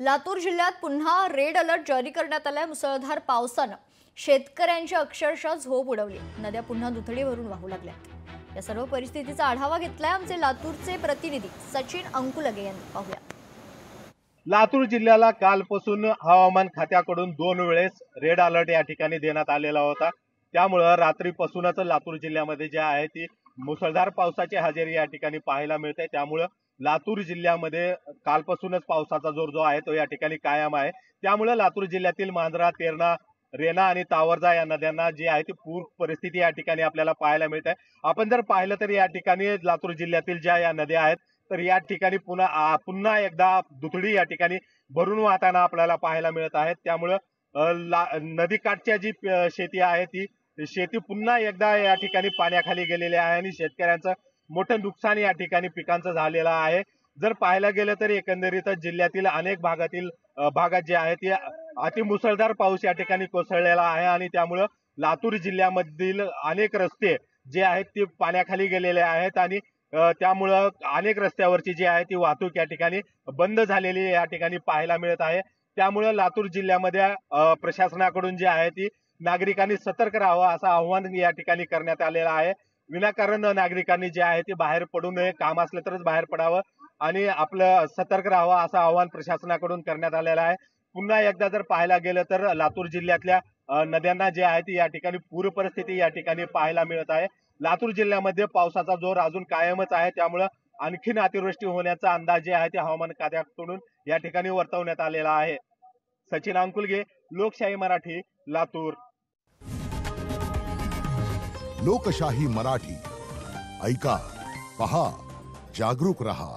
लातूर जिल्ह्यात पुन्हा red alert जारी करण्यात आलाय। मुसळधार पावसानं शेतकऱ्यांची अक्षरशः झोप उडवली। नद्या पुन्हा दुथडी भरून वाहू लागल्यात। या सर्व परिस्थितीचा आढावा घेतलाय आमचे लातूरचे प्रतिनिधी सचिन अंकुलगे यांनी। पाहूया। लातूर जिल्ह्याला कालपासून हवामान खात्याकडून 2 वेळेस रेड अलर्ट या ठिकाणी देण्यात आलेला होता। त्यामुळे रात्रीपासूनच लातूर जिल्ह्यामध्ये जे आहे ती मुसळधार पावसाची हजेरी या ठिकाणी पाहायला मिळते। त्यामुळे लातूर जिल्ह्यामध्ये कालपासूनच पावसाचा जोर जो आहे तो या ठिकाणी कायम आहे। त्यामुळे लातूर जिल्ह्यातील मांजरा, तेरणा, रेणा आणि तावरजा या नद्यांना जी आहे ती पूर परिस्थिती या ठिकाणी आपल्याला पाहायला मिळते। आपण जर पाहिलं तर या ठिकाणी लातूर जिल्ह्यातील ज्या या नद्या आहेत तर या ठिकाणी पुन्हा एकदा दुथडी या ठिकाणी भरून वाहताना आपल्याला पाहायला मिळत आहेत। त्यामुळे नदीकाठच्या जी शेती आहे ती शेती पुन्हा एकदा या ठिकाणी पाण्याखाली गेलेली आहे आणि शेतकऱ्यांचं मोठं नुकसान या ठिकाणी पिकांचं झालेलं आहे। जर पाहायला गेलं तर एकंदरीतच जिल्ह्यातील अनेक भागात जे आहे ते अतिमुसळधार पाऊस या ठिकाणी कोसळलेला आहे आणि त्यामुळे लातूर जिल्ह्यामधील अनेक रस्ते जे आहेत ते पाण्याखाली गेलेले आहेत आणि त्यामुळं अनेक रस्त्यावरची जी आहे ती वाहतूक या ठिकाणी बंद झालेली या ठिकाणी पाहायला मिळत आहे। त्यामुळे लातूर जिल्ह्यामध्ये प्रशासनाकडून जे आहे ती नागरिकांनी सतर्क राहावं असं आव्हान या ठिकाणी करण्यात आलेलं आहे। विनाकारण नागरिकांनी जे आहे ते बाहेर पडू नये, काम असलं तरच बाहेर पडावं आणि आपलं सतर्क राहावं असं आव्हान प्रशासनाकडून करण्यात आलेलं आहे। पुन्हा एकदा जर पाहायला गेलं तर लातूर जिल्ह्यातल्या नद्यांना जे आहे ती या ठिकाणी पूर परिस्थिती या ठिकाणी पाहायला मिळत आहे। लातूर जिल्ह्यामध्ये पावसाचा जोर अजून कायमच आहे। त्यामुळे आणखीन अतिवृष्टी होण्याचा अंदाज जे आहे ते हवामान खात्याकडून या ठिकाणी वर्तवण्यात आलेला आहे। सचिन अंकुलगे, लोकशाही मराठी, लातूर। लोकशाही मराठी ऐका, पहा, जागरूक रहा।